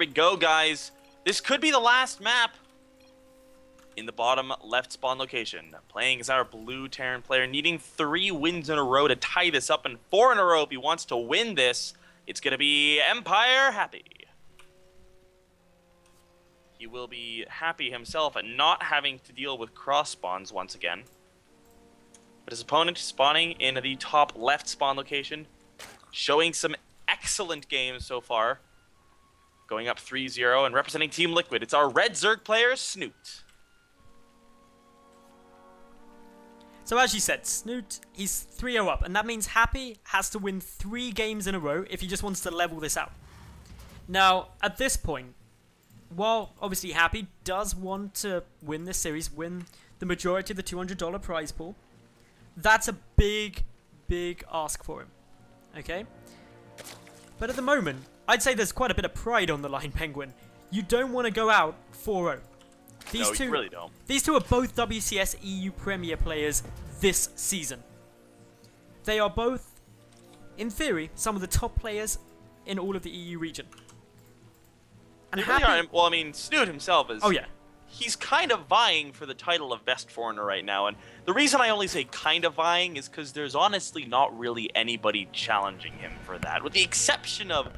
we go, guys. This could be the last map in the bottom left spawn location. Playing as our blue Terran player, needing 3 wins in a row to tie this up, and 4 in a row if he wants to win this. It's going to be Empire Happy. He will be happy himself at not having to deal with cross spawns once again. But his opponent spawning in the top left spawn location, showing some excellent games so far. Going up 3-0 and representing Team Liquid, it's our red Zerg player, Snute. So as you said, Snute, he's 3-0 up, and that means Happy has to win 3 games in a row if he just wants to level this out. Now, at this point, while obviously Happy does want to win this series, win the majority of the $200 prize pool, that's a big, big ask for him, okay? But at the moment, I'd say there's quite a bit of pride on the line, Penguin. You don't want to go out 4-0. No, you really don't. These two are both WCS EU Premier players this season. They are both, in theory, some of the top players in all of the EU region. And Happy, really well, I mean, Snute himself is... Oh, yeah. He's kind of vying for the title of best foreigner right now, and the reason I only say kind of vying is because there's honestly not really anybody challenging him for that, with the exception of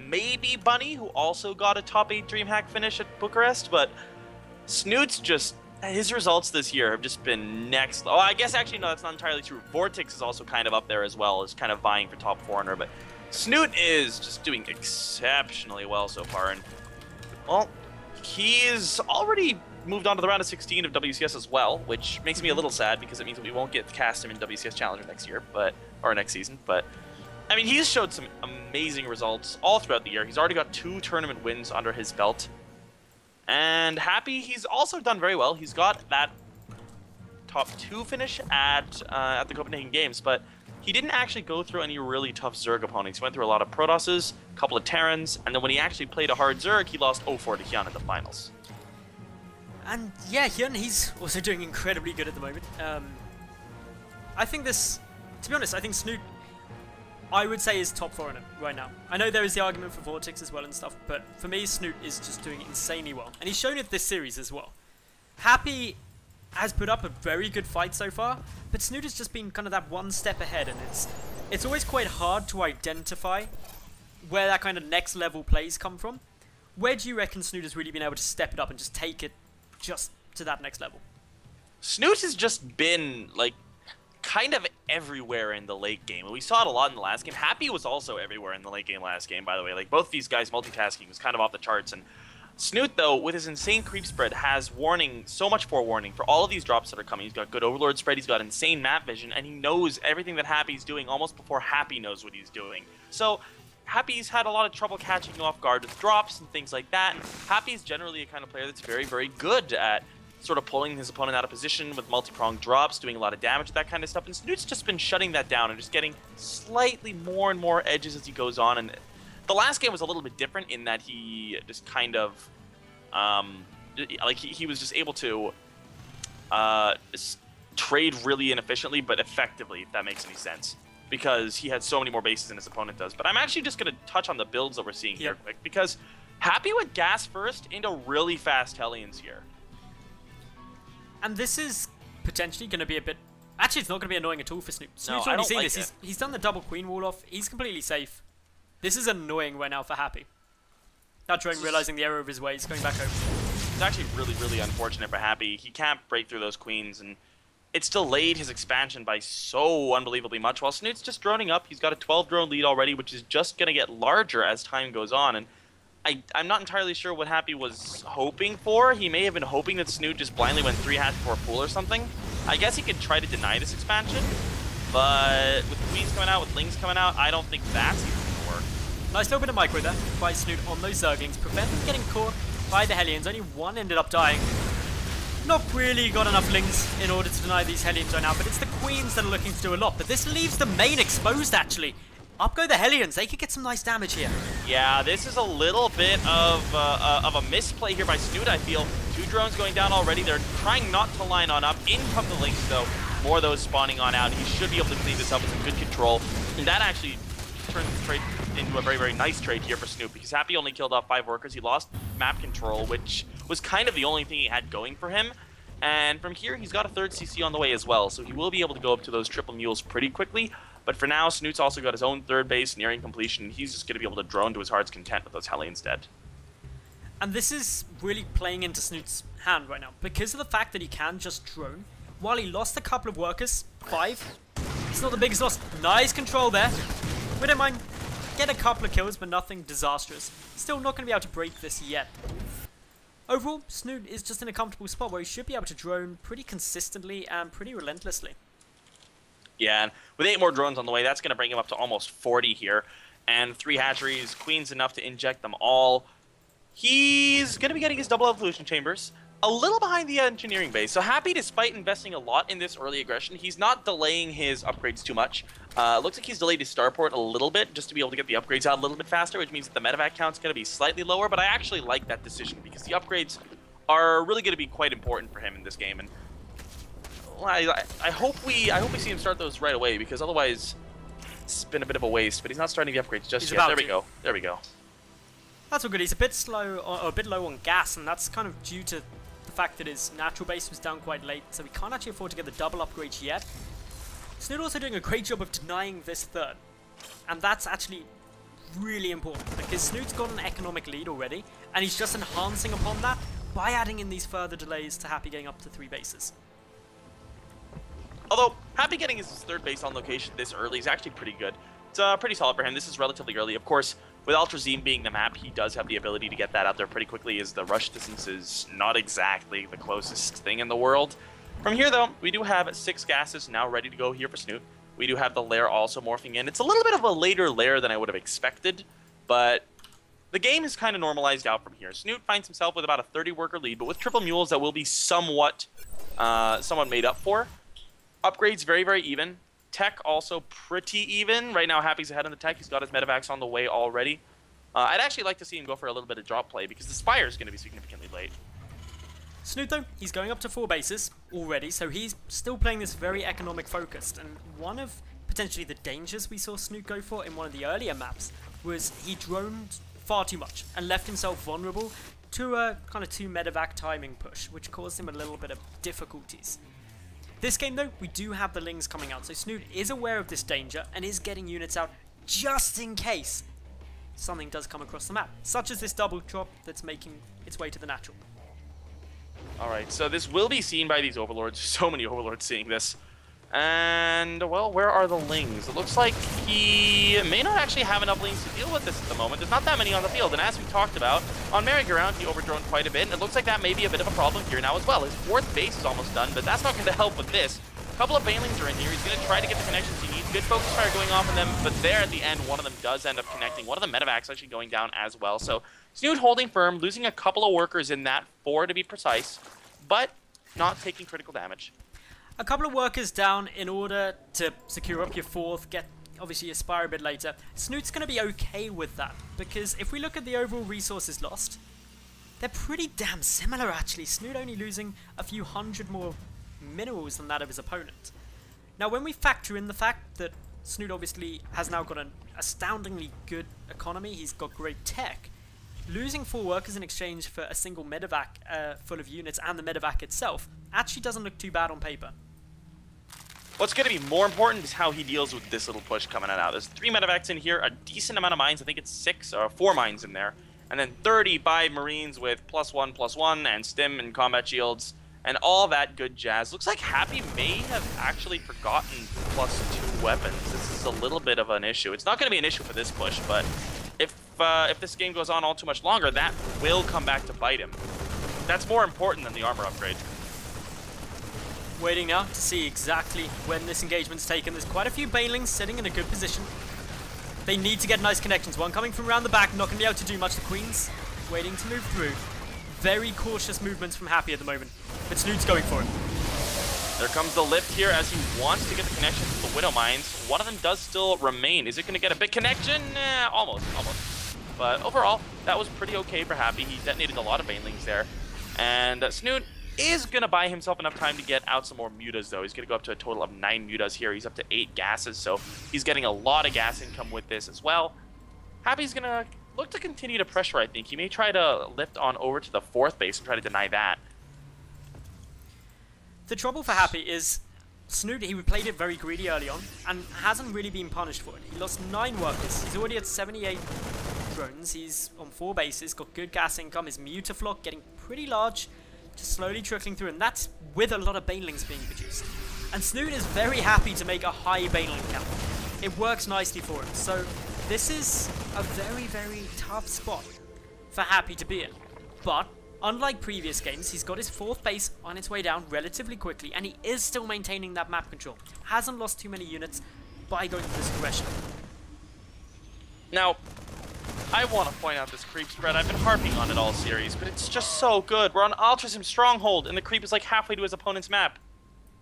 maybe Bunny, who also got a top 8 DreamHack finish at Bucharest, but Snute's just... His results this year have just been next... Oh, I guess actually, no, that's not entirely true. Vortex is also kind of up there as well, is kind of vying for top foreigner, but Snute is just doing exceptionally well so far, and, well, he's already moved on to the round of 16 of WCS as well, which makes me a little sad because it means that we won't get to cast him in WCS Challenger next year, or next season, but... I mean, he's showed some amazing results all throughout the year. He's already got 2 tournament wins under his belt. And Happy, he's also done very well. He's got that top 2 finish at the Copenhagen Games, but he didn't actually go through any really tough Zerg opponents. He went through a lot of Protosses, a couple of Terrans, and then when he actually played a hard Zerg, he lost 0-4 to Hyun in the finals. And yeah, Hyun, he's also doing incredibly good at the moment. I think this, to be honest, I think Snute, I would say, is top foreigner right now. I know there is the argument for Vortex as well and stuff, but for me, Snute is just doing insanely well. And he's shown it this series as well. Happy has put up a very good fight so far, but Snute has just been kind of that one step ahead, and it's always quite hard to identify where that kind of next level plays come from. Where do you reckon Snute has really been able to step it up and just take it just to that next level? Snute has just been, like, kind of everywhere in the late game. We saw it a lot in the last game. Happy was also everywhere in the late game last game, by the way. Like, both these guys multitasking was kind of off the charts. And Snute, though, with his insane creep spread, has warning, so much forewarning for all of these drops that are coming. He's got good Overlord spread, he's got insane map vision, and he knows everything that Happy's doing almost before Happy knows what he's doing. So Happy's had a lot of trouble catching you off guard with drops and things like that. And Happy's generally a kind of player that's very, very good at sort of pulling his opponent out of position with multi-pronged drops, doing a lot of damage, that kind of stuff. And Snute's just been shutting that down and just getting slightly more and more edges as he goes on. And the last game was a little bit different in that he just kind of, like he was just able to trade really inefficiently, but effectively, if that makes any sense, because he had so many more bases than his opponent does. But I'm actually just going to touch on the builds that we're seeing here quick, because Happy went gas first into really fast Hellions here. And this is potentially going to be a bit... Actually, it's not going to be annoying at all for Snute. Snute's No, already seen like this. He's done the double queen wall off. He's completely safe. This is annoying right now for Happy. Now Drone realizing the error of his ways, going back home. It's actually really, really unfortunate for Happy. He can't break through those queens, and it's delayed his expansion by so unbelievably much. While Snute's just droning up, he's got a 12 drone lead already, which is just going to get larger as time goes on. And I'm not entirely sure what Happy was hoping for. He may have been hoping that Snute just blindly went 3-hatch for a pool or something. I guess he could try to deny this expansion, but with queens coming out, with lings coming out, I don't think that's even going to work. Nice little bit of micro there by Snute on those Zerglings, prevent them getting caught by the Hellions. Only one ended up dying. Not really got enough lings in order to deny these Hellions right now, but it's the queens that are looking to do a lot. But this leaves the main exposed, actually. Up go the Hellions. They could get some nice damage here. Yeah, this is a little bit of a misplay here by Snute, I feel. 2 drones going down already. They're trying not to line on up. In come the lings, though. More of those spawning on out. He should be able to clean this up with some good control. And that actually turns this trade into a very, very nice trade here for Snute, because Happy only killed off 5 workers. He lost map control, which was kind of the only thing he had going for him. And from here, he's got a 3rd CC on the way as well, so he will be able to go up to those triple mules pretty quickly. But for now, Snute's also got his own 3rd base nearing completion. He's just going to be able to drone to his heart's content with those Hellions dead. And this is really playing into Snute's hand right now, because of the fact that he can just drone. While he lost a couple of workers, 5, it's not the biggest loss. Nice control there. We don't mind. Get a couple of kills, but nothing disastrous. Still not going to be able to break this yet. Overall, Snute is just in a comfortable spot where he should be able to drone pretty consistently and pretty relentlessly. Yeah, and with 8 more drones on the way, that's going to bring him up to almost 40 here. And 3 hatcheries, Queen's enough to inject them all. He's going to be getting his double evolution chambers. A little behind the engineering base. So Happy, despite investing a lot in this early aggression, he's not delaying his upgrades too much. Looks like he's delayed his starport a little bit just to be able to get the upgrades out a little bit faster, which means that the medevac count's going to be slightly lower, but I actually like that decision because the upgrades are really going to be quite important for him in this game. And I hope we see him start those right away, because otherwise it's been a bit of a waste, but he's not starting the upgrades just yet. There we go. There we go. That's all good. He's a bit slow, or a bit low on gas, and that's kind of due to the fact that his natural base was down quite late, so we can't actually afford to get the double upgrades yet. Snute also doing a great job of denying this 3rd, and that's actually really important, because Snute's got an economic lead already, and he's just enhancing upon that by adding in these further delays to Happy getting up to 3 bases. Although, Happy getting his 3rd base on location this early is actually pretty good. It's pretty solid for him. This is relatively early. Of course, with Ultrazine being the map, he does have the ability to get that out there pretty quickly, as the rush distance is not exactly the closest thing in the world. From here, though, we do have 6 gases now ready to go here for Snute. We do have the lair also morphing in. It's a little bit of a later lair than I would have expected, but the game is kind of normalized out from here. Snute finds himself with about a 30-worker lead, but with triple mules that will be somewhat made up for. Upgrades very, very even. Tech also pretty even. Right now, Happy's ahead on the tech. He's got his medevacs on the way already. I'd actually like to see him go for a little bit of drop play, because the Spire is going to be significantly late. Snute, though, he's going up to 4 bases already, so he's still playing this very economic focused. And one of potentially the dangers we saw Snute go for in one of the earlier maps was he droned far too much and left himself vulnerable to a kind of 2 medevac timing push, which caused him a little bit of difficulties. This game, though, we do have the Lings coming out, so Snute is aware of this danger and is getting units out just in case something does come across the map, such as this double drop that's making its way to the natural. Alright, so this will be seen by these overlords. So many overlords seeing this. And, well, where are the Lings? It looks like he may not actually have enough Lings to deal with this at the moment. There's not that many on the field, and as we talked about, on merry-go-round he overdrone quite a bit, and it looks like that may be a bit of a problem here now as well. His 4th base is almost done, but that's not going to help with this. A couple of Banelings are in here. He's going to try to get the connections he needs. Good focus fire going off on them, but there at the end, one of them does end up connecting. One of the medevacs actually going down as well. So Snute holding firm, losing a couple of workers in that, 4 to be precise, but not taking critical damage. A couple of workers down in order to secure up your 4th, get obviously your Spire a bit later. Snute's going to be okay with that, because if we look at the overall resources lost, they're pretty damn similar actually. Snute only losing a few hundred more minerals than that of his opponent. Now when we factor in the fact that Snute obviously has now got an astoundingly good economy, he's got great tech, losing 4 workers in exchange for a single medevac full of units and the medevac itself actually doesn't look too bad on paper. What's going to be more important is how he deals with this little push coming out. There's 3 medevacs in here, a decent amount of mines. I think it's 6 or 4 mines in there. And then 35 Marines with +1/+1 and stim and combat shields and all that good jazz. Looks like Happy may have actually forgotten +2 weapons. This is a little bit of an issue. It's not going to be an issue for this push, but if this game goes on all too much longer, that will come back to bite him. That's more important than the armor upgrade. Waiting now to see exactly when this engagement's taken. There's quite a few Banelings sitting in a good position. They need to get nice connections. One coming from around the back, not going to be able to do much. The Queen's waiting to move through. Very cautious movements from Happy at the moment, but Snute's going for it. There comes the lift here as he wants to get the connection to the Widow Mines. One of them does still remain. Is it going to get a big connection? Almost. But overall, that was pretty okay for Happy. He detonated a lot of Banelings there. And Snute is going to buy himself enough time to get out some more mutas, though. He's going to go up to a total of 9 mutas here. He's up to 8 gases, so he's getting a lot of gas income with this as well. Happy's going to look to continue to pressure, I think. He may try to lift on over to the 4th base and try to deny that. The trouble for Happy is Snute, he played it very greedy early on and hasn't really been punished for it. He lost 9 workers. He's already at 78 drones. He's on 4 bases, got good gas income. His Mutaflock getting pretty large, just slowly trickling through, and that's with a lot of banelings being produced. And Snute is very happy to make a high baneling count. It works nicely for him. So this is a very, very tough spot for Happy to be in. But unlike previous games, he's got his 4th base on its way down relatively quickly, and he is still maintaining that map control. Hasn't lost too many units by going for this aggression. Now, I want to point out this creep spread. I've been harping on it all series, but it's just so good. We're on Altruism Stronghold, and the creep is like halfway to his opponent's map.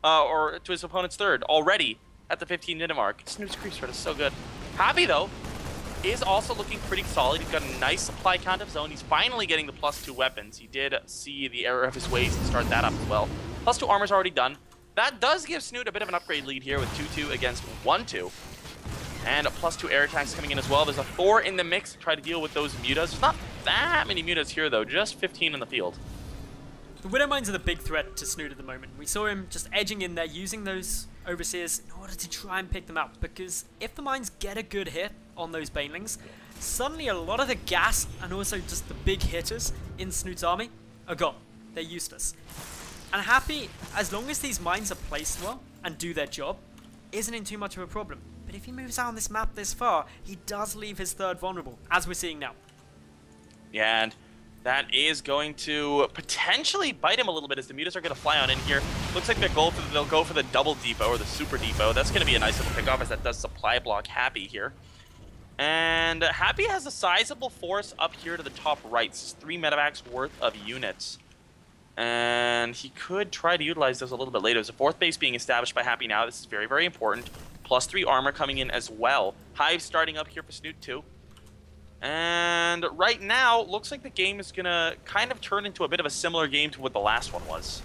Or to his opponent's 3rd, already at the 15-minute mark. Snoot's creep spread is so good. Happy, though, is also looking pretty solid. He's got a nice supply count of zone. He's finally getting the +2 weapons. He did see the error of his ways and start that up as well. +2 armor's already done. That does give Snute a bit of an upgrade lead here with 2-2 against 1-2. And a +2 air attacks coming in as well. There's a 4 in the mix to try to deal with those mutas. There's not that many mutas here, though. Just 15 in the field. The Widow Mines are the big threat to Snute at the moment. We saw him just edging in there, using those Overseers in order to try and pick them out. Because if the mines get a good hit on those banelings, suddenly a lot of the gas and also just the big hitters in Snoot's army are gone. They're useless. And Happy, as long as these mines are placed well and do their job, isn't in too much of a problem. But if he moves out on this map this far, he does leave his 3rd vulnerable, as we're seeing now. Yeah, and that is going to potentially bite him a little bit as the mutas are going to fly on in here. Looks like they'll go for the double depot or the super depot. That's going to be a nice little pickoff as that does supply block Happy here. And Happy has a sizable force up here to the top right. This is 3 medevacs worth of units. And he could try to utilize those a little bit later. There's a 4th base being established by Happy now. This is very, very important. +3 armor coming in as well. Hive starting up here for Snute too. And right now, looks like the game is going to kind of turn into a bit of a similar game to what the last one was.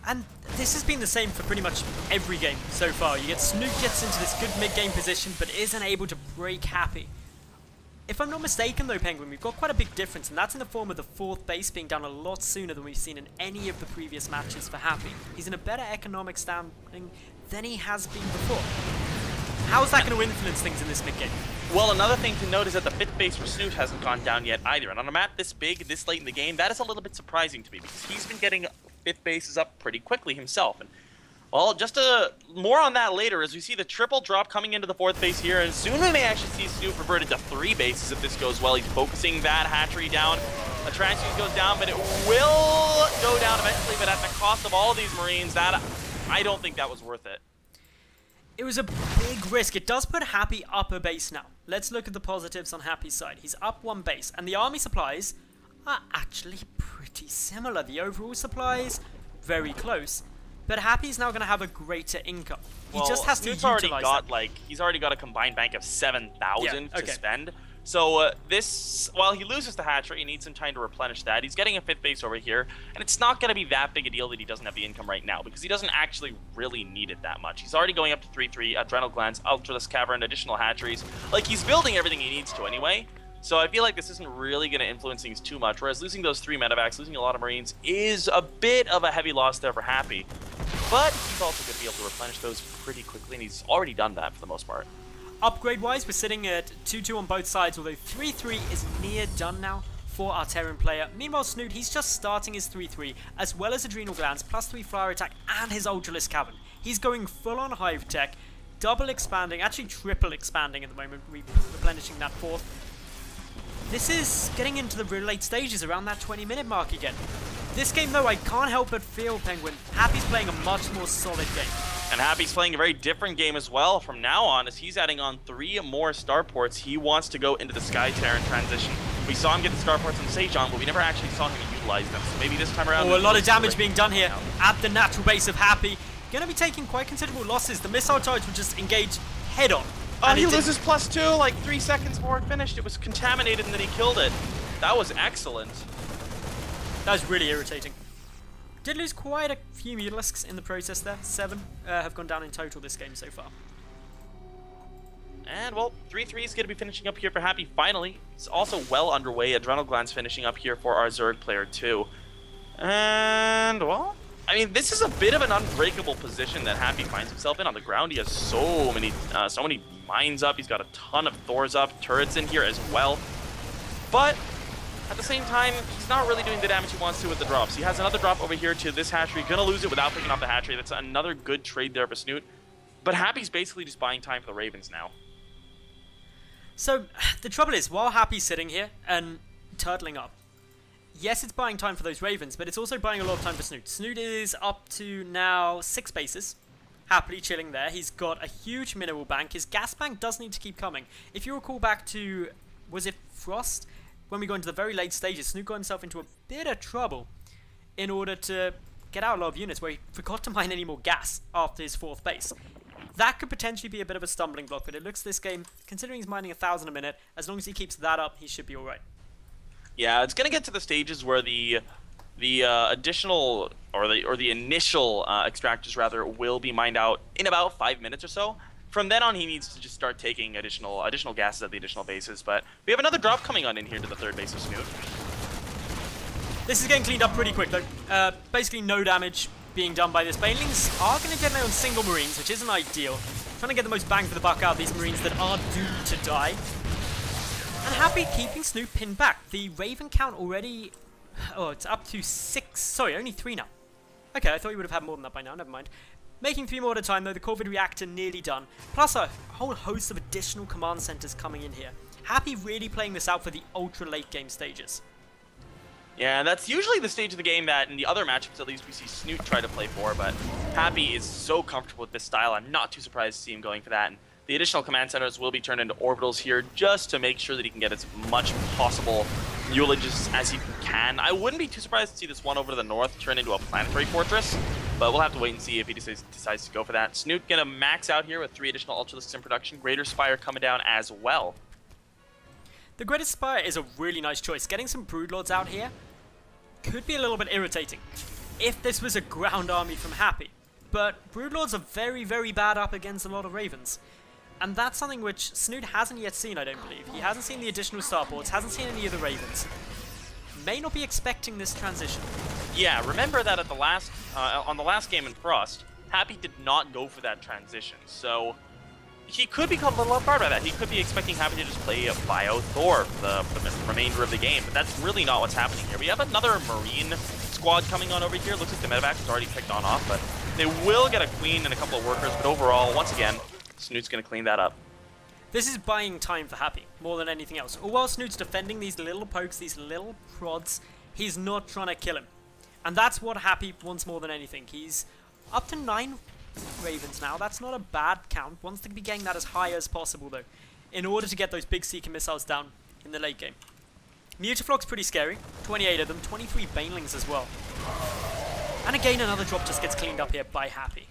And this has been the same for pretty much every game so far. You get Snute gets into this good mid-game position, but isn't able to break Happy. If I'm not mistaken though, Penguin, we've got quite a big difference, and that's in the form of the 4th base being done a lot sooner than we've seen in any of the previous matches for Happy. He's in a better economic standing than he has been before. How is that going to influence things in this mid-game? Well, another thing to note is that the 5th base for Snute hasn't gone down yet either. And on a map this big, this late in the game, that is a little bit surprising to me because he's been getting 5th bases up pretty quickly himself. And well, just more on that later as we see the triple drop coming into the 4th base here. And soon we may actually see Snute reverted to 3 bases if this goes well. He's focusing that hatchery down. The transfuse goes down, but it will go down eventually. But at the cost of all of these Marines, that I don't think that was worth it. It was a big risk. It does put Happy up a base now. Let's look at the positives on Happy's side. He's up 1 base, and the army supplies are actually pretty similar. The overall supplies, very close. But Happy's now going to have a greater income. He just has to utilize he's already got a combined bank of 7,000 to spend. So while he loses the hatchery, he needs some time to replenish that. He's getting a 5th base over here, and it's not going to be that big a deal that he doesn't have the income right now, because he doesn't actually really need it that much. He's already going up to 3-3, Adrenal Glands, Ultralisk Cavern, additional hatcheries. Like, he's building everything he needs to anyway, so I feel like this isn't really going to influence things too much, whereas losing those 3 medevacs, losing a lot of Marines, is a bit of a heavy loss there for Happy. But he's also going to be able to replenish those pretty quickly, and he's already done that for the most part. Upgrade-wise, we're sitting at 2-2 on both sides, although 3-3 is near done now for our Terran player. Meanwhile, Snute, he's just starting his 3-3, as well as Adrenal Glands, +3 Flyer Attack, and his Ultralisk Cavern. He's going full-on Hive Tech, double expanding, actually triple expanding at the moment, replenishing that 4th. This is getting into the real late stages, around that 20-minute mark again. This game, though, I can't help but feel, Penguin, Happy's playing a much more solid game. And Happy's playing a very different game as well from now on, as he's adding on 3 more starports. He wants to go into the Sky Terran transition. We saw him get the starports on Sejon, but we never actually saw him utilize them. So maybe this time around... Oh, a lot of damage being done here at the natural base of Happy. Going to be taking quite considerable losses. The missile charge would just engage head-on. Oh, he loses +2, like 3 seconds before it finished. It was contaminated and then he killed it. That was excellent. That was really irritating. Did lose quite a few Mutalisks in the process there. 7 have gone down in total this game so far. And, well, 3-3 is going to be finishing up here for Happy finally. It's also well underway. Adrenal Glands finishing up here for our Zerg player too. And, well, I mean, this is a bit of an unbreakable position that Happy finds himself in. On the ground, he has so many mines up. He's got a ton of Thors up, turrets in here as well. But at the same time, he's not really doing the damage he wants to with the drops. He has another drop over here to this hatchery. Gonna lose it without picking off the hatchery. That's another good trade there for Snute. But Happy's basically just buying time for the Ravens now. So, the trouble is, while Happy's sitting here and turtling up, yes, it's buying time for those Ravens, but it's also buying a lot of time for Snute. Snute is up to now 6 bases, happily chilling there. He's got a huge mineral bank. His gas bank does need to keep coming. If you recall back to, was it Frost? When we got into the very late stages, Snute got himself into a bit of trouble in order to get out a lot of units where he forgot to mine any more gas after his 4th base. That could potentially be a bit of a stumbling block, but it looks this game, considering he's mining 1,000 a minute, as long as he keeps that up, he should be alright. Yeah, it's gonna get to the stages where the additional or the initial extractors rather will be mined out in about 5 minutes or so. From then on, he needs to just start taking additional gases at the additional bases. But we have another drop coming on in here to the 3rd base of Snute. This is getting cleaned up pretty quick though. Basically no damage being done by this. Banelings are going to generate on single Marines, which isn't ideal. Trying to get the most bang for the buck out of these Marines that are doomed to die. And Happy keeping Snute pinned back. The Raven count already... Oh, it's up to 6. Sorry, only 3 now. Okay, I thought you would have had more than that by now. Never mind. Making 3 more at a time though. The Corvid reactor nearly done. Plus a whole host of additional command centers coming in here. Happy really playing this out for the ultra late game stages. Yeah, that's usually the stage of the game that in the other matchups at least we see Snute try to play for, but Happy is so comfortable with this style, I'm not too surprised to see him going for that. And the additional command centers will be turned into orbitals here just to make sure that he can get as much possible Eulogists as he can. I wouldn't be too surprised to see this one over to the north turn into a planetary fortress, but we'll have to wait and see if he decides to go for that. Snute gonna max out here with 3 additional Ultralisks in production. Greater Spire coming down as well. The Greater Spire is a really nice choice. Getting some Broodlords out here could be a little bit irritating if this was a ground army from Happy. But Broodlords are very, very bad up against a lot of Ravens. And that's something which Snute hasn't yet seen, I don't believe. He hasn't seen the additional starports, hasn't seen any of the Ravens. May not be expecting this transition. Yeah, remember that at the last, on the last game in Frost, Happy did not go for that transition. So he could become a little off guard by that. He could be expecting Happy to just play a Bio Thor for the remainder of the game, but that's really not what's happening here. We have another Marine squad coming on over here. Looks like the medevac is already picked on off, but they will get a Queen and a couple of workers, but overall, once again, Snute's going to clean that up. This is buying time for Happy, more than anything else. Or while Snute's defending these little pokes, these little prods, he's not trying to kill him. And that's what Happy wants more than anything. He's up to 9 Ravens now. That's not a bad count. Wants to be getting that as high as possible, though, in order to get those big Seeker missiles down in the late game. Mutaflog's pretty scary. 28 of them, 23 Banelings as well. And again, another drop just gets cleaned up here by Happy.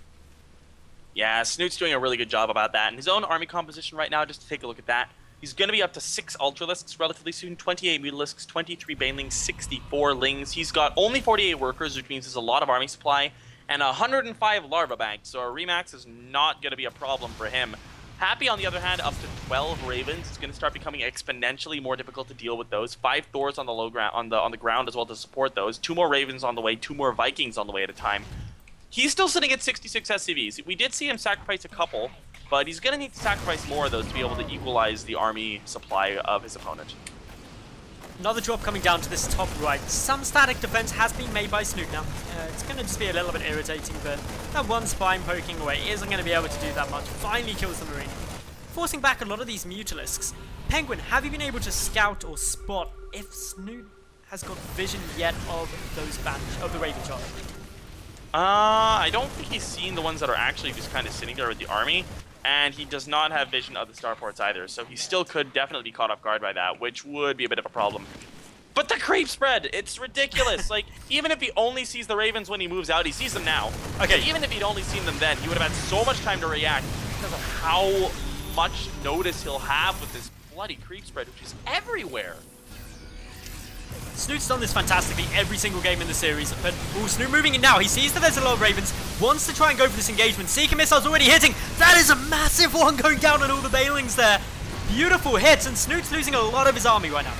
Yeah, Snute's doing a really good job about that. And his own army composition right now, just to take a look at that, he's going to be up to 6 Ultralisks relatively soon, 28 Mutalisks, 23 Banelings, 64 Lings. He's got only 48 workers, which means there's a lot of army supply, and 105 Larva Banks, so a Remax is not going to be a problem for him. Happy, on the other hand, up to 12 Ravens. It's going to start becoming exponentially more difficult to deal with those. 5 Thors on the low ground, on the ground as well to support those. 2 more Ravens on the way, 2 more Vikings on the way at a time. He's still sitting at 66 SCVs. We did see him sacrifice a couple, but he's going to need to sacrifice more of those to be able to equalize the army supply of his opponent. Another drop coming down to this top right. Some static defense has been made by Snute now. It's going to just be a little bit irritating, but that one spine poking away isn't going to be able to do that much. Finally kills the Marine, forcing back a lot of these Mutalisks. Penguin, have you been able to scout or spot if Snute has got vision yet of those of the Ravens? I don't think he's seen the ones that are actually just kind of sitting there with the army, and he does not have vision of the starports either, so he still could definitely be caught off guard by that, which would be a bit of a problem. But the creep spread, it's ridiculous. Like, even if he only sees the Ravens when he moves out, he sees them now. Okay, even if he'd only seen them then, he would have had so much time to react because of how much notice he'll have with this bloody creep spread, which is everywhere. Snoot's done this fantastically every single game in the series, but Snute moving in now. He sees that there's a lot of Ravens, wants to try and go for this engagement. Seeker Missile's already hitting. That is a massive one going down on all the Bailings there. Beautiful hits, and Snoot's losing a lot of his army right now.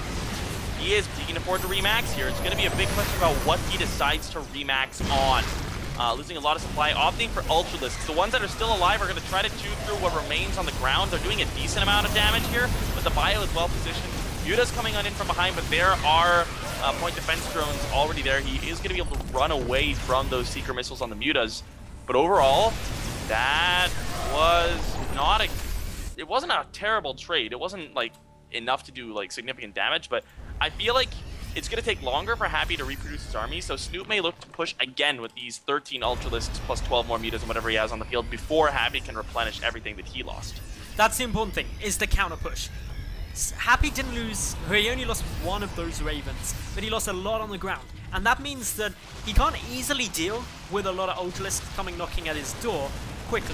He is. He can afford to remax here. It's going to be a big question about what he decides to remax on. Losing a lot of supply, opting for Ultralisks. The ones that are still alive are going to try to chew through what remains on the ground. They're doing a decent amount of damage here, but the bio is well positioned. Yuta's coming on in from behind, but there are point defense drones already there. He is going to be able to run away from those Seeker missiles on the Mutas. But overall, that was not a... It wasn't a terrible trade. It wasn't like enough to do like significant damage, but I feel like it's going to take longer for Happy to reproduce his army, so Snute may look to push again with these 13 Ultralisks plus 12 more Mutas and whatever he has on the field before Happy can replenish everything that he lost. That's the important thing, is the counter push. Happy didn't lose, he only lost one of those Ravens, but he lost a lot on the ground. And that means that he can't easily deal with a lot of Ultralisks coming knocking at his door quickly.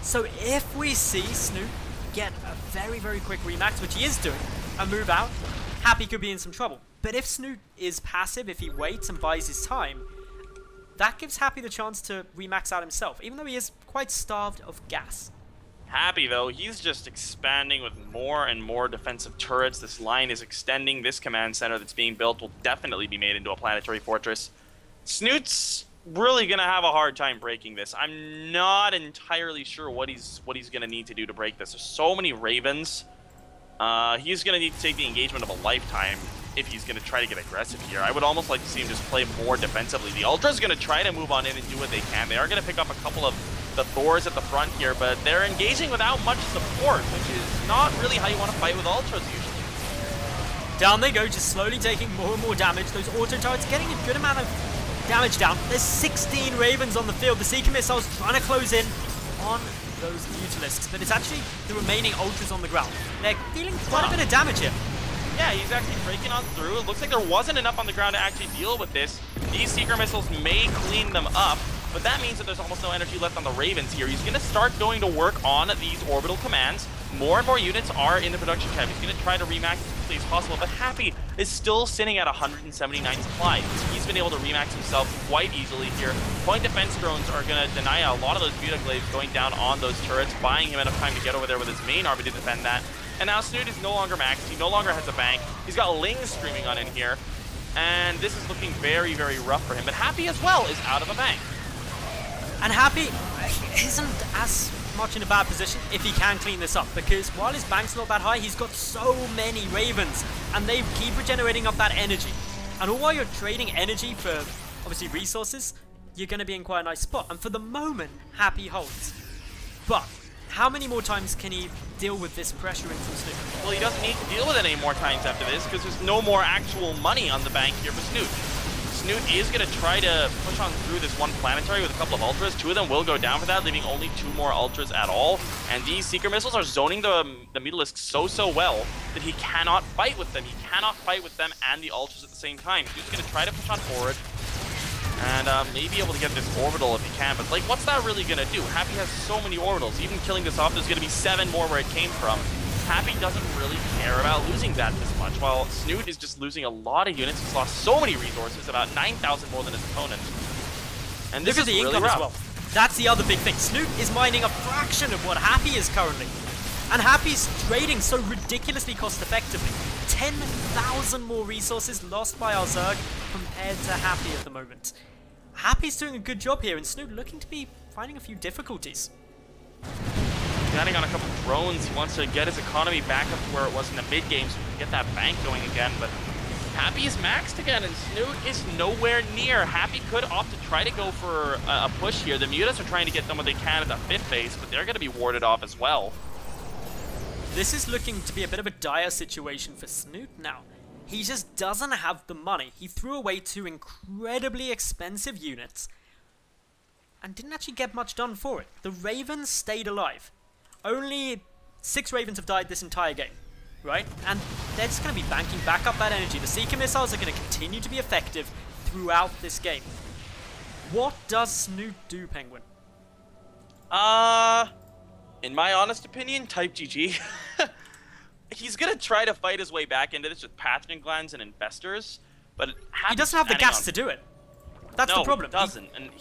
So if we see Snute get a very, very quick remax, which he is doing, and move out, Happy could be in some trouble. But if Snute is passive, if he waits and buys his time, that gives Happy the chance to remax out himself, even though he is quite starved of gas. Happy, though, he's just expanding with more and more defensive turrets. This line is extending. This command center that's being built will definitely be made into a planetary fortress. Snoot's really going to have a hard time breaking this. I'm not entirely sure what he's going to need to do to break this. There's so many Ravens. He's going to need to take the engagement of a lifetime if he's going to try to get aggressive here. I would almost like to see him just play more defensively. The Ultra's going to try to move on in and do what they can. They are going to pick up a couple of the Thors at the front here, but they're engaging without much support, which is not really how you want to fight with Ultras usually. Down they go, just slowly taking more and more damage. Those auto turrets getting a good amount of damage down. There's 16 Ravens on the field. The Seeker missiles trying to close in on those Mutalisks, but it's actually the remaining Ultras on the ground. They're dealing quite a bit of damage here. Yeah, he's actually breaking on through. It looks like there wasn't enough on the ground to actually deal with this. These Seeker missiles may clean them up, but that means that there's almost no energy left on the Ravens here. He's going to start going to work on these orbital commands. More and more units are in the production camp. He's going to try to remax as quickly as possible, but Happy is still sitting at 179 supply. He's been able to remax himself quite easily here. Point defense drones are going to deny a lot of those Mutaglaves going down on those turrets, buying him enough time to get over there with his main army to defend that. And now Snute is no longer maxed. He no longer has a bank. He's got Lings streaming on in here. And this is looking very, very rough for him. But Happy as well is out of a bank. And Happy isn't as much in a bad position if he can clean this up, because while his bank's not that high, he's got so many Ravens, and they keep regenerating up that energy. And all while you're trading energy for, obviously, resources, you're going to be in quite a nice spot. And for the moment, Happy holds. But how many more times can he deal with this pressure in from Snute? Well, he doesn't need to deal with it any more times after this, because there's no more actual money on the bank here for Snute. Snute is going to try to push on through this one planetary with a couple of Ultras. Two of them will go down for that, leaving only 2 more Ultras at all. And these Seeker missiles are zoning the Mutalisks so well that he cannot fight with them. He cannot fight with them and the Ultras at the same time. He's going to try to push on forward and maybe able to get this orbital if he can. But, like, what's that really going to do? Happy has so many orbitals. Even killing this off, there's going to be 7 more where it came from. Happy doesn't really care about losing that this much, while Snute is just losing a lot of units. He's lost so many resources, about 9,000 more than his opponent. And this is the really income rough. as well. That's the other big thing. Snute is mining a fraction of what Happy is currently. And Happy's trading so ridiculously cost effectively. 10,000 more resources lost by our Zerg compared to Happy at the moment. Happy's doing a good job here, and Snute looking to be finding a few difficulties. Adding on a couple drones, he wants to get his economy back up to where it was in the mid-game so he can get that bank going again, but Happy is maxed again, and Snute is nowhere near. Happy could opt to try to go for a push here. The Mutas are trying to get them what they can at the 5th base, but they're going to be warded off as well. This is looking to be a bit of a dire situation for Snute now. He just doesn't have the money. He threw away 2 incredibly expensive units and didn't actually get much done for it. The Ravens stayed alive. Only 6 Ravens have died this entire game, right? And they're just going to be banking back up that energy. The Seeker missiles are going to continue to be effective throughout this game. What does Snute do, Penguin? In my honest opinion, type GG. He's going to try to fight his way back into this with pathogen glands and infestors. But he doesn't have the gas to do it. That's the problem. No, he doesn't. And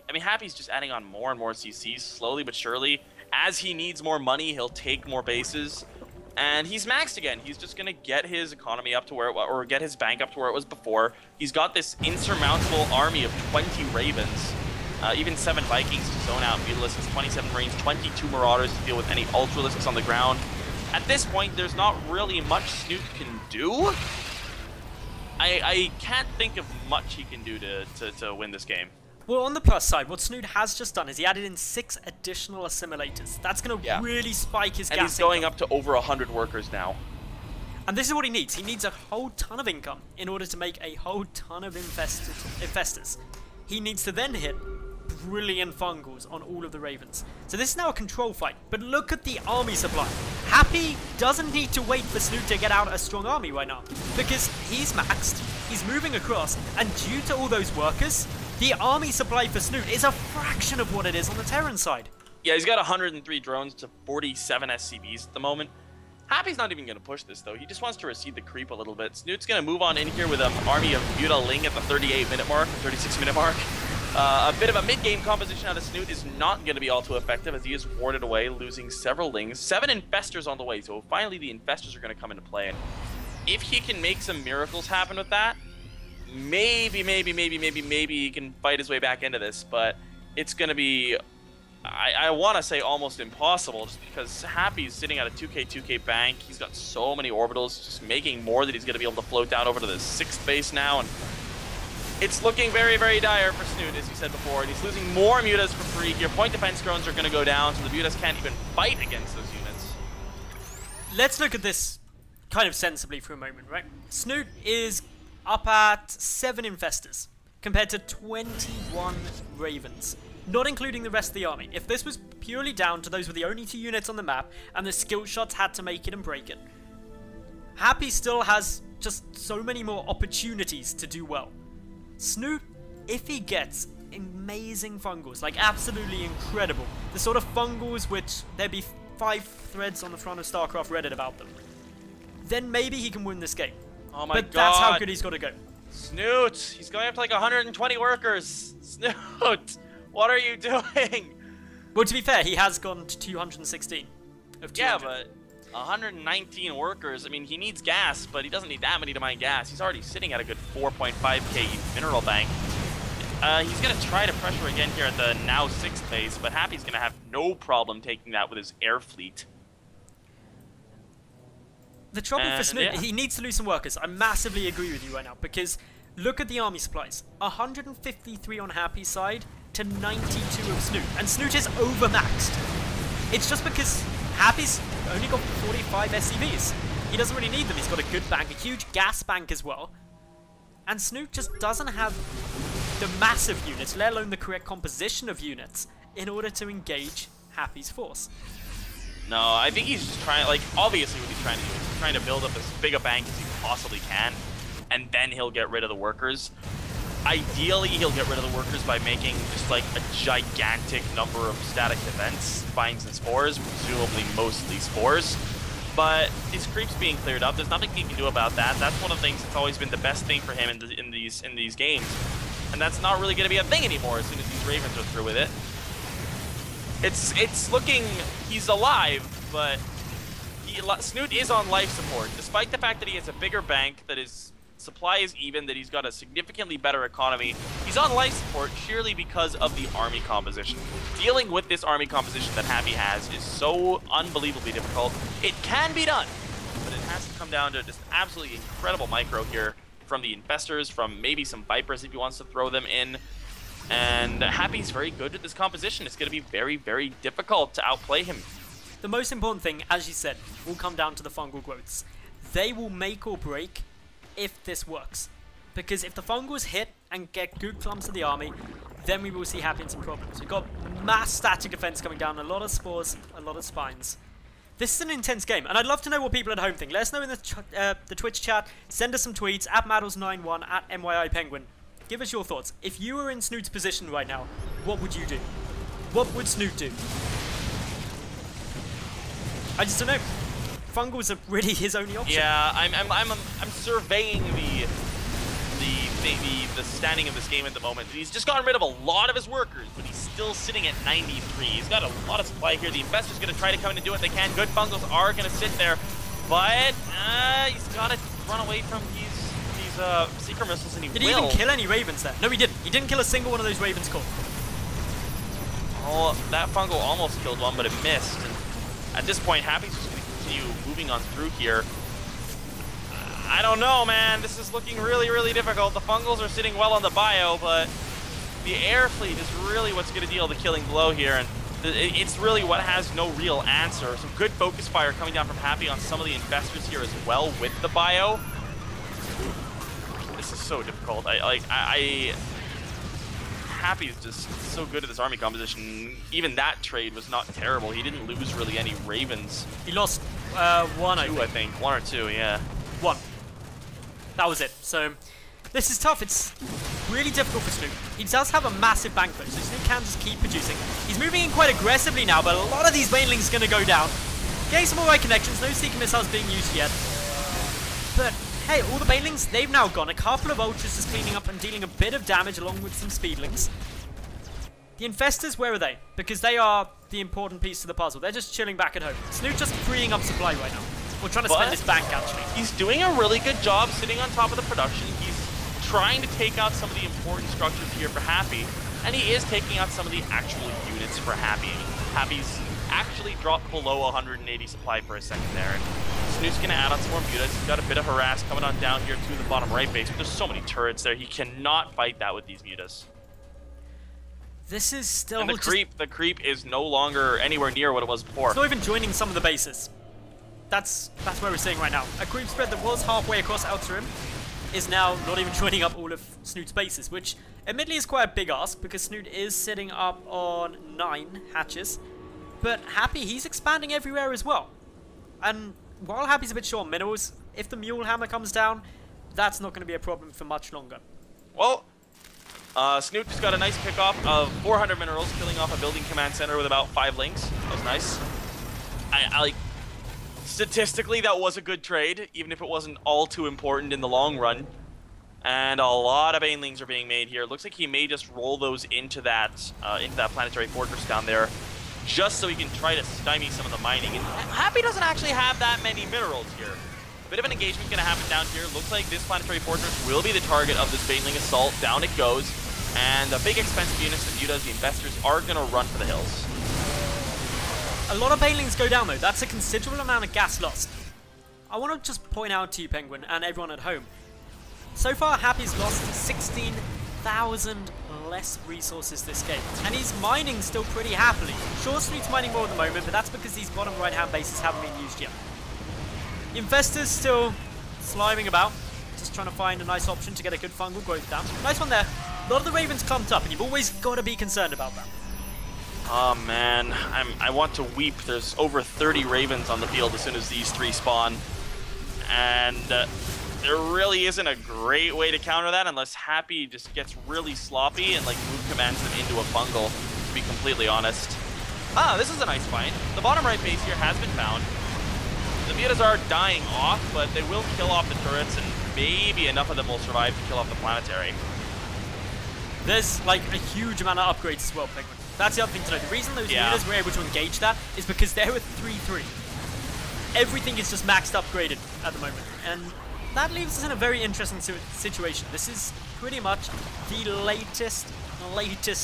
I mean, Happy's just adding on more and more CCs, slowly but surely. As he needs more money, he'll take more bases. And he's maxed again. He's just going to get his economy up to where it was, or get his bank up to where it was before. He's got this insurmountable army of 20 Ravens. Even 7 Vikings to zone out Madals, 27 Marines, 22 Marauders to deal with any Ultralisks on the ground. At this point, there's not really much Snute can do. I can't think of much he can do to win this game. Well, on the plus side, what Snute has just done is he added in 6 additional assimilators. That's going to really spike his gas And he's going up to over 100 workers now. And this is what he needs. He needs a whole ton of income in order to make a whole ton of infestors. He needs to then hit brilliant fungals on all of the Ravens. So this is now a control fight, but look at the army supply. Happy doesn't need to wait for Snute to get out a strong army right now, because he's maxed, he's moving across, and due to all those workers, the army supply for Snute is a fraction of what it is on the Terran side. Yeah, he's got 103 drones to 47 SCVs at the moment. Happy's not even going to push this, though. He just wants to recede the creep a little bit. Snute's going to move on in here with an army of Mutaling at the 38-minute mark, the 36-minute mark. A bit of a mid-game composition out of Snute is not going to be all too effective as he is warded away, losing several lings. 7 infestors on the way, so finally the infestors are going to come into play. And if he can make some miracles happen with that, maybe he can fight his way back into this, but it's going to be, I want to say almost impossible, just because Happy's sitting at a 2k bank. He's got so many orbitals, just making more that he's going to be able to float down over to the 6th base now, and it's looking very, very dire for Snute, as you said before, and he's losing more mutas for free here. Point defense drones are going to go down, so the mutas can't even fight against those units. Let's look at this kind of sensibly for a moment, right? Snute is up at 7 infestors, compared to 21 Ravens, not including the rest of the army. If this was purely down to those were the only 2 units on the map, and the skill shots had to make it and break it, Happy still has just so many more opportunities to do well. Snute, if he gets amazing fungals, like absolutely incredible, the sort of fungals which there'd be 5 threads on the front of StarCraft Reddit about them, then maybe he can win this game. Oh my god. But that's how good he's got to go. Snute, he's going up to like 120 workers. Snute, what are you doing? Well, to be fair, he has gone to 216 of 200. Yeah, but 119 workers. I mean, he needs gas, but he doesn't need that many to mine gas. He's already sitting at a good 4.5k mineral bank. He's going to try to pressure again here at the now 6th base, but Happy's going to have no problem taking that with his air fleet. The trouble for Snute, he needs to lose some workers. I massively agree with you right now, because look at the army supplies. 153 on Happy's side to 92 of Snute, and Snute is overmaxed. It's just because Happy's only got 45 SCVs. He doesn't really need them. He's got a good bank, a huge gas bank as well. And Snute just doesn't have the massive units, let alone the correct composition of units, in order to engage Happy's force. No, I think he's just trying, like, obviously what he's trying to do is he's trying to build up as big a bank as he possibly can, and then he'll get rid of the workers. Ideally, he'll get rid of the workers by making just like a gigantic number of static defense, vines and spores, presumably mostly spores. But his creep's being cleared up. There's nothing he can do about that. That's one of the things that's always been the best thing for him in these games, and that's not really going to be a thing anymore as soon as these Ravens are through with it. It's looking, he's alive, but Snute is on life support, despite the fact that he has a bigger bank, that his supply is even, that he's got a significantly better economy. He's on life support purely because of the army composition. Dealing with this army composition that Happy has is so unbelievably difficult. It can be done, but it has to come down to just absolutely incredible micro here from the infestors, from maybe some Vipers if he wants to throw them in. And Happy's very good at this composition. It's going to be very, very difficult to outplay him. The most important thing, as you said, will come down to the fungal growths. They will make or break if this works. Because if the fungals hit and get good clumps of the army, then we will see Happy in some problems. We've got mass static defense coming down, a lot of spores, a lot of spines. This is an intense game, and I'd love to know what people at home think. Let us know in the Twitch chat. Send us some tweets at Madals91, at MYIPenguin. Give us your thoughts. If you were in Snute's position right now, what would you do? What would Snute do? I just don't know. Fungals are really his only option. Yeah, I'm surveying the the standing of this game at the moment. He's just gotten rid of a lot of his workers, but he's still sitting at 93. He's got a lot of supply here. The investor's going to try to come in and do what they can. Good Fungals are going to sit there, but he's got to run away from these Seeker missiles, and he will. Did he even kill any Ravens there? No, he didn't. He didn't kill a single one of those Ravens caught. Oh, that Fungal almost killed one, but it missed. And at this point, Happy's just going to continue moving on through here. I don't know, man. This is looking really, really difficult. The Fungals are sitting well on the bio, but the air fleet is really what's going to deal the killing blow here. And it's really what has no real answer. Some good focus fire coming down from Happy on some of the investors here as well with the bio. This is so difficult. Happy is just so good at this army composition. Even that trade was not terrible. He didn't lose really any Ravens. He lost one, I think. One or two, yeah. One. That was it. So this is tough. It's really difficult for Snute. He does have a massive bank though, so Snute can just keep producing. He's moving in quite aggressively now, but a lot of these Banelings are going to go down. Getting some more right connections. No Seeker missiles being used yet. But hey, all the Banelings, they've now gone. A couple of Ultras just cleaning up and dealing a bit of damage along with some Speedlings. The Infestors, where are they? Because they are the important piece to the puzzle. They're just chilling back at home. Snute just freeing up supply right now. We're trying to spend his bank, actually. He's doing a really good job sitting on top of the production. He's trying to take out some of the important structures here for Happy, and he is taking out some of the actual units for Happy. Happy's actually dropped below 180 supply for a second there. And Snoot's going to add on some more units. He's got a bit of harass coming on down here to the bottom right base. But there's so many turrets there. He cannot fight that with these mutas. This is still... And the creep is no longer anywhere near what it was before. It's not even joining some of the bases. That's where we're seeing right now. A creep spread that was halfway across Outer Rim is now not even joining up all of Snoot's bases, which admittedly is quite a big ask because Snute is sitting up on 9 hatches. But Happy, he's expanding everywhere as well. And while Happy's a bit short on minerals, if the Mule Hammer comes down, that's not going to be a problem for much longer. Well, Snute just got a nice pickoff of 400 minerals, killing off a building command center with about 5 links. That was nice. I like... Statistically, that was a good trade, even if it wasn't all too important in the long run. And a lot of Banelings are being made here. Looks like he may just roll those into that planetary fortress down there, just so he can try to stymie some of the mining. And Happy doesn't actually have that many minerals here. A bit of an engagement going to happen down here. Looks like this planetary fortress will be the target of this Baneling assault. Down it goes. And the big expensive units that Mutas, the investors, are going to run for the hills. A lot of Banelings go down though. That's a considerable amount of gas lost. I want to just point out to you, Penguin, and everyone at home. So far, Happy's lost 16,000 less resources this game. And he's mining still pretty happily. Sure, Snoot's mining more at the moment, but that's because these bottom right-hand bases haven't been used yet. Investors still sliming about, just trying to find a nice option to get a good fungal growth down. Nice one there. A lot of the Ravens clumped up, and you've always got to be concerned about that. Oh man, I want to weep. There's over 30 Ravens on the field as soon as these 3 spawn. And there really isn't a great way to counter that unless Happy just gets really sloppy and like move commands them into a fungal, to be completely honest. Ah, this is a nice find. The bottom right base here has been found. The Mutas are dying off, but they will kill off the turrets, and maybe enough of them will survive to kill off the planetary. There's like a huge amount of upgrades as well, Penguin. That's the other thing to know. The reason those Mutas were able to engage that is because they're with 3-3. Everything is just maxed upgraded at the moment, and that leaves us in a very interesting situation. This is pretty much the latest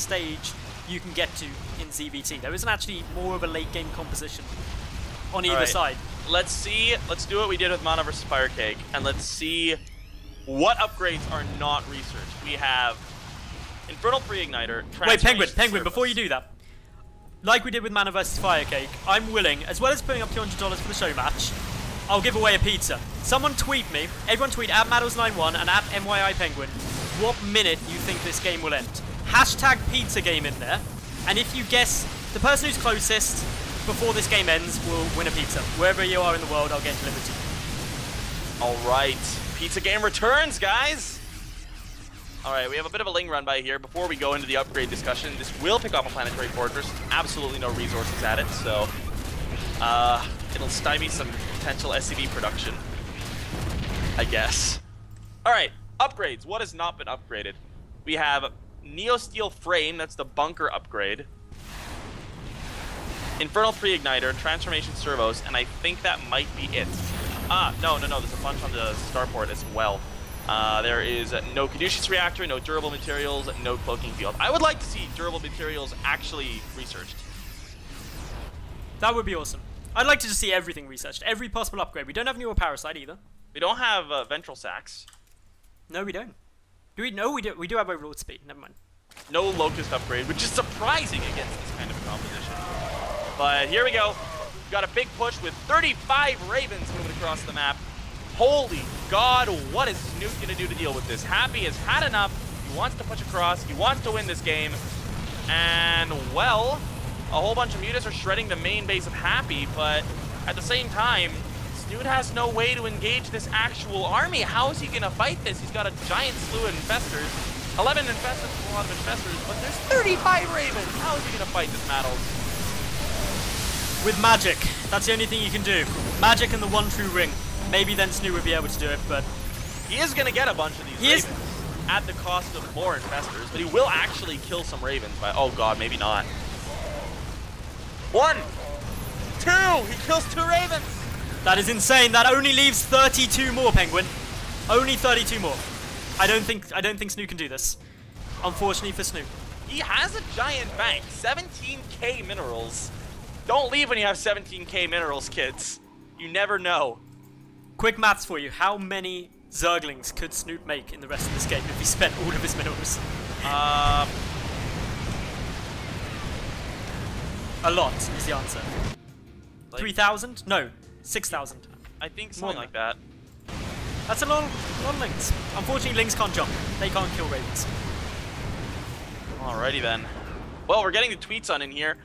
stage you can get to in ZVT. There isn't actually more of a late game composition on either side. Let's see. Let's do what we did with Mana versus Firecake, and let's see what upgrades are not researched. We have Infernal Pre-Igniter. Wait, Penguin, before you do that, like we did with Mana vs Firecake, I'm willing, as well as putting up $200 for the show match, I'll give away a pizza. Someone tweet me, everyone tweet at Madals91 and at MYIPenguin, what minute you think this game will end. Hashtag pizza game in there, and if you guess the person who's closest before this game ends will win a pizza. Wherever you are in the world, I'll get delivered to you. Alright, pizza game returns, guys! Alright, we have a bit of a ling run by here. Before we go into the upgrade discussion, this will pick up a planetary fortress. Absolutely no resources at it, so it'll stymie some potential SCV production, I guess. Alright, Upgrades. What has not been upgraded? We have Neo Steel Frame. That's the bunker upgrade. Infernal Pre-Igniter, Transformation Servos, and I think that might be it. No. There's a bunch on the starport as well. There is no Caduceus Reactor, no Durable Materials, no Cloaking Field. I would like to see Durable Materials actually researched. That would be awesome. I'd like to just see everything researched. Every possible upgrade. We don't have Newer Parasite either. We don't have Ventral Sacs. No, we don't. Do we? No, we do. We do have Overlord Speed. Never mind. No Locust upgrade, which is surprising against this kind of a composition. But here we go. We've got a big push with 35 Ravens moving across the map. Holy God, what is Snute going to do to deal with this? Happy has had enough. He wants to push across. He wants to win this game. And, well, a whole bunch of mutas are shredding the main base of Happy, but at the same time, Snute has no way to engage this actual army. How is he going to fight this? He's got a giant slew of infestors. 11 infestors is a lot of infestors, but there's 35 Ravens. How is he going to fight this, Madals? With magic. That's the only thing you can do. Magic and the one true ring. Maybe then Snute would be able to do it, but... He is going to get a bunch of these Ravens at the cost of more infestors, but he will actually kill some Ravens by... Oh God, maybe not. 1, 2, he kills 2 Ravens. That is insane. That only leaves 32 more, Penguin. Only 32 more. I don't think Snute can do this. Unfortunately for Snute. He has a giant bank, 17k minerals. Don't leave when you have 17k minerals, kids. You never know. Quick maths for you. How many Zerglings could Snute make in the rest of this game if he spent all of his minerals? A lot is the answer. Like 3,000? No, 6,000. I think something like that. That's a lot of lings. Unfortunately, lings can't jump. They can't kill Ravens. Alrighty then. Well, we're getting the tweets on in here.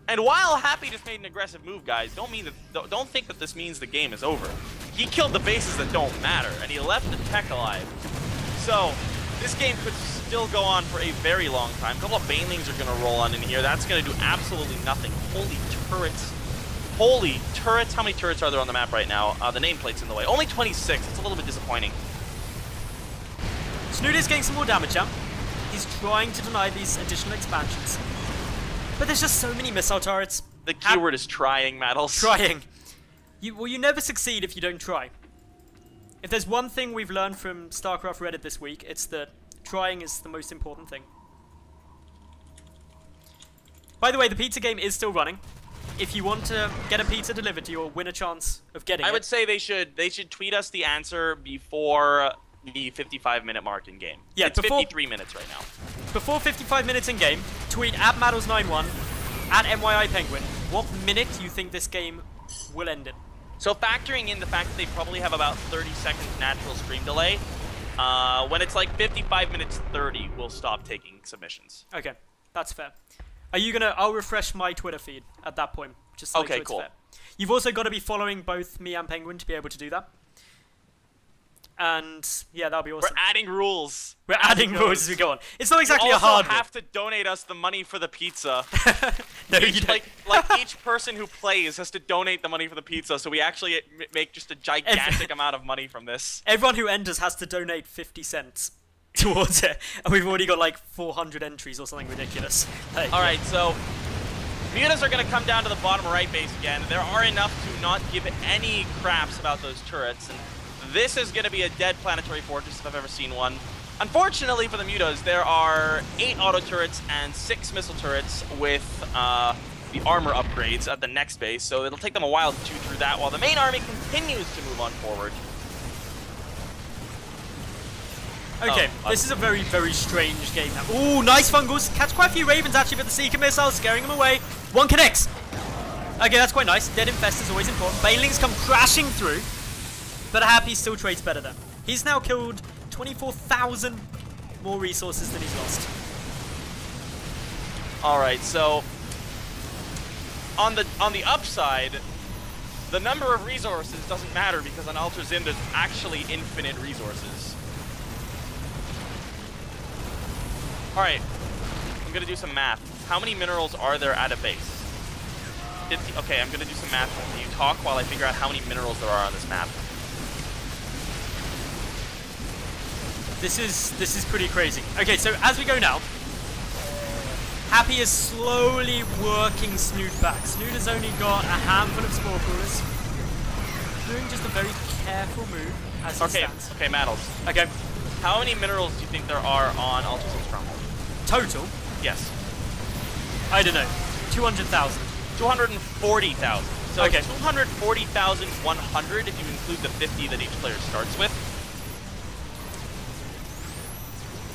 And while Happy just made an aggressive move, guys, don't think that this means the game is over. He killed the bases that don't matter, and he left the tech alive. So, this game could still go on for a very long time. A couple of Banelings are going to roll on in here. That's going to do absolutely nothing. Holy turrets. Holy turrets. How many turrets are there on the map right now? The nameplate's in the way. Only 26. It's a little bit disappointing. Snute is getting some more damage out. He's trying to deny these additional expansions. But there's just so many missile turrets. The keyword is trying, Madals. Trying. You never succeed if you don't try. If there's one thing we've learned from StarCraft Reddit this week, it's that trying is the most important thing. By the way, the pizza game is still running. If you want to get a pizza delivered to you or win a chance of getting it. I would say they should tweet us the answer before the 55-minute mark in game. Yeah, it's 53 minutes right now. Before 55 minutes in game, tweet at Madals91, at MYI Penguin, what minute you think this game will end in. So factoring in the fact that they probably have about 30 seconds natural stream delay, when it's like 55 minutes 30, we'll stop taking submissions. Okay, that's fair. Are you gonna? I'll refresh my Twitter feed at that point, just so it's fair. You've also got to be following both me and Penguin to be able to do that. And yeah, that'll be awesome. We're adding rules. We're adding rules as we go on. It's not exactly a hard You also have to donate us the money for the pizza. No, you don't. Like each person who plays has to donate the money for the pizza, so we actually make just a gigantic amount of money from this. Everyone who enters has to donate 50 cents towards it, and we've already got like 400 entries or something ridiculous. Like, all right, so mutas are going to come down to the bottom right base again. There are enough to not give any craps about those turrets, and this is going to be a dead planetary fortress if I've ever seen one. Unfortunately for the mutas, there are 8 auto turrets and 6 missile turrets with the armor upgrades at the next base, so it'll take them a while to chew through that while the main army continues to move on forward. Okay, this is a very, very strange game now. Ooh, nice fungals. Catch quite a few Ravens actually, but the Seeker missile scaring them away. One connects. Okay, that's quite nice. Dead Infest is always important. Banelings come crashing through, but Happy still trades better though. He's now killed 24,000 more resources than he's lost. Alright, so on the upside, the number of resources doesn't matter because on Ultra Zim there's actually infinite resources. Alright, I'm gonna do some math. How many minerals are there at a base? 50, okay, I'm gonna do some math. Can you talk while I figure out how many minerals there are on this map? This is pretty crazy. Okay, so as we go now, Happy is slowly working Snute back. Snute has only got a handful of Spore Coolers. Doing just a very careful move as he stands. Okay, Madals. Okay. How many minerals do you think there are on Ultra Stronghold? Total? Yes. I don't know. 200,000. 240,000. So okay. 240,100 if you include the 50 that each player starts with.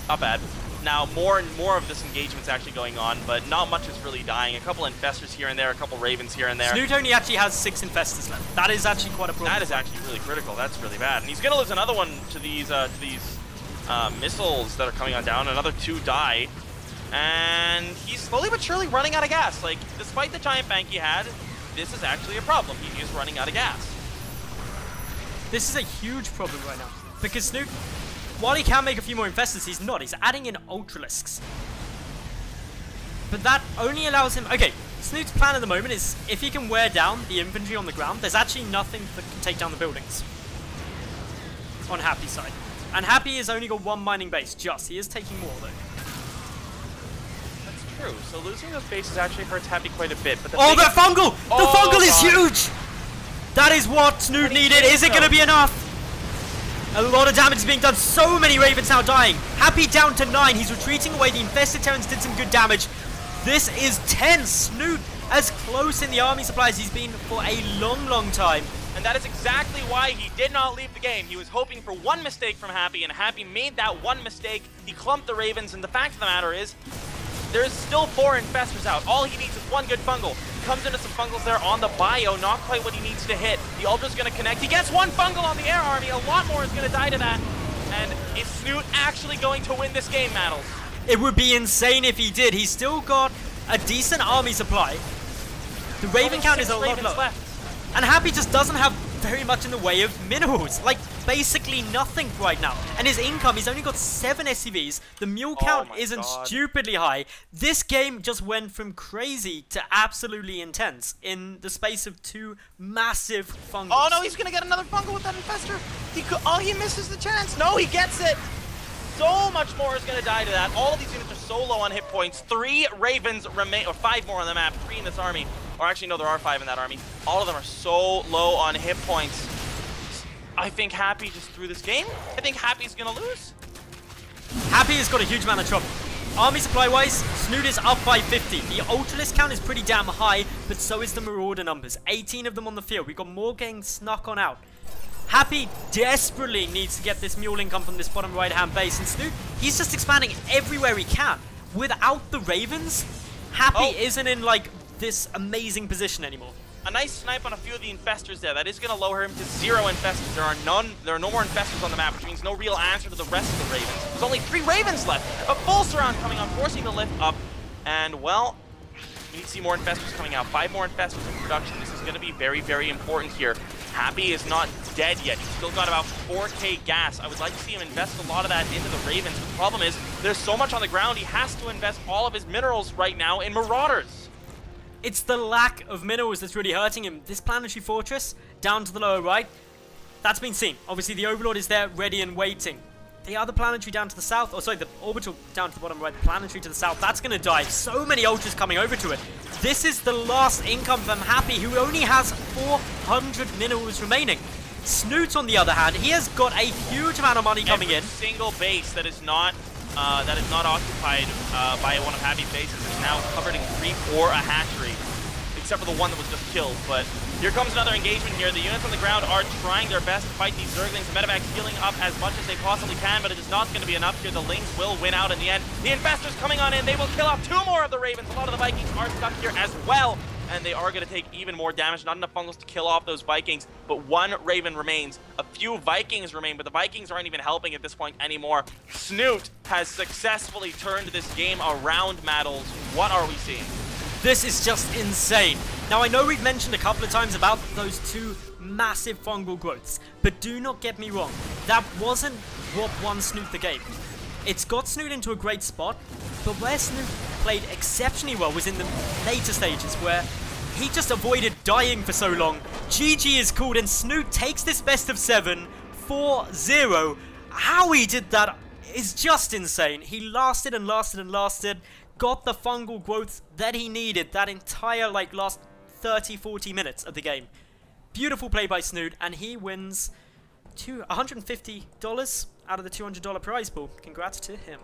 Not bad. Now, more and more of this engagement's actually going on, but not much is really dying. A couple Infestors here and there, a couple Ravens here and there. Snute only actually has 6 Infestors left. That is actually quite a problem. That is actually really critical. That's really bad. And he's going to lose another one to these missiles that are coming on down. Another 2 die. And he's slowly but surely running out of gas. Like, despite the giant bank he had, this is actually a problem. He is running out of gas. This is a huge problem right now. Because Snute, while he can make a few more Infestors, he's not. He's adding in Ultralisks. But that only allows him... Okay, Snoot's plan at the moment is if he can wear down the infantry on the ground, there's actually nothing that can take down the buildings. On Happy's side. And Happy has only got 1 mining base, just. He is taking more, though. That's true. So losing those bases actually hurts Happy quite a bit. But the that fungal! The fungal is huge! That is what Snute needed. Is it going to be enough? A lot of damage is being done. So many Ravens now dying. Happy down to 9. He's retreating away. The Infested Terrans did some good damage. This is tense. Snute as close in the army supply as he's been for a long, long time. And that is exactly why he did not leave the game. He was hoping for one mistake from Happy, and Happy made that one mistake. He clumped the Ravens, and the fact of the matter is, there's still 4 Infestors out. All he needs is 1 good fungal. Comes into some fungals there on the bio, not quite what he needs to hit. The Ultra's going to connect. He gets 1 fungal on the air army. A lot more is going to die to that. And is Snute actually going to win this game, Madals? It would be insane if he did. He's still got a decent army supply. The Raven count is a lot lower. And Happy just doesn't have very much in the way of minerals. Like, basically nothing right now. And his income, he's only got 7 SCVs. The mule count isn't stupidly high. This game just went from crazy to absolutely intense in the space of 2 massive fungals. Oh no, he's going to get another fungal with that Infestor. He misses the chance. No, he gets it. So much more is going to die to that. All of these units are so low on hit points. 3 Ravens remain, or 5 more on the map. 3 in this army. Or actually, no, there are 5 in that army. All of them are so low on hit points. I think Happy just threw this game. I think Happy's going to lose. Happy has got a huge amount of trouble. Army supply-wise, Snute is up by 50. The Ultralist count is pretty damn high, but so is the Marauder numbers. 18 of them on the field. We've got more getting snuck on out. Happy desperately needs to get this mule income from this bottom right-hand base. And Snute, he's just expanding everywhere he can. Without the Ravens, Happy isn't in, like, this amazing position anymore. A nice snipe on a few of the Infestors there. That is going to lower him to 0 Infestors. There are no more Infestors on the map, which means no real answer to the rest of the Ravens. There's only 3 Ravens left. A full surround coming on, forcing the lift up. And, well, we need to see more Infestors coming out. 5 more Infestors in production. This is going to be very, very important here. Happy is not dead yet. He's still got about 4k gas. I would like to see him invest a lot of that into the Ravens. The problem is, there's so much on the ground, he has to invest all of his minerals right now in Marauders. It's the lack of minerals that's really hurting him. This planetary fortress, down to the lower right, that's been seen. Obviously, the Overlord is there, ready and waiting. The other planetary down to the south, oh sorry, the orbital down to the bottom right, the planetary to the south, that's going to die. So many Ultras coming over to it. This is the last income from Happy, who only has 400 minerals remaining. Snute, on the other hand, he has got a huge amount of money coming in. Every single base that is not occupied by one of Happy's bases is now covered in creep or a hatchery, except for the one that was just killed. But here comes another engagement here. The units on the ground are trying their best to fight these Zerglings. The Medevac's healing up as much as they possibly can, but it is not going to be enough here. The Lings will win out in the end. The Infestors coming on in. They will kill off 2 more of the Ravens. A lot of the Vikings are stuck here as well, and they are going to take even more damage. Not enough fungals to kill off those Vikings, but 1 Raven remains. A few Vikings remain, but the Vikings aren't even helping at this point anymore. Snute has successfully turned this game around, Madals. What are we seeing? This is just insane. Now, I know we've mentioned a couple of times about those 2 massive fungal growths, but do not get me wrong. That wasn't what won Snute the game. It's got Snute into a great spot, but where Snute played exceptionally well was in the later stages, where he just avoided dying for so long. GG is called, and Snute takes this best of 7, 4-0. How he did that is just insane. He lasted and lasted and lasted, got the fungal growth that he needed that entire like last 30-40 minutes of the game. Beautiful play by Snute, and he wins $150 out of the $200 prize pool. Congrats to him.